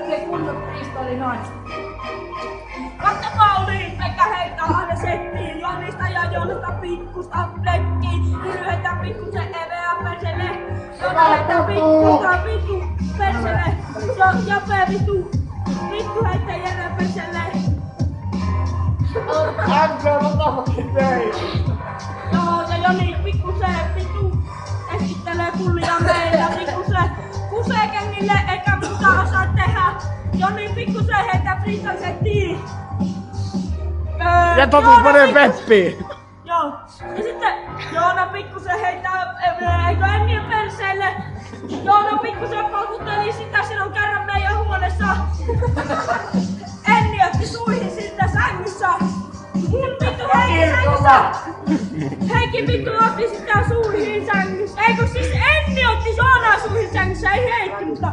se kunnon pistolinaista. Katsokaa oli, Pekka heittää aina settiin. Jonista ja Joonasta pikkusta plekkiin. Hyry heittää pikkusen eveä perselle. Joona heittää pikkusta vittu perselle. Jope vittu. Vittu heittää Jere perselle. Joo, ja Joni pikkusen vittu esittelee kullia meillä. Pikkusen kusee kengille eikä muuta osaa tehdä. Joni pikkusen heittää friitalsettiin. Ja Totus panee peppiin. Joo. Ja sitten Joona pikkusen heittää Ennien perseelle. Joona pikkusen paukutteli sitä silloin kerran meidän huoneessa. Enni otti suihin siltä sängyssä. Vittu Heikki sängyssä. Heikki vittu otti sitä suihin sängyssä. Eikö siis Enni otti Joonaa suihin sängyssä, ei Heikki, mutta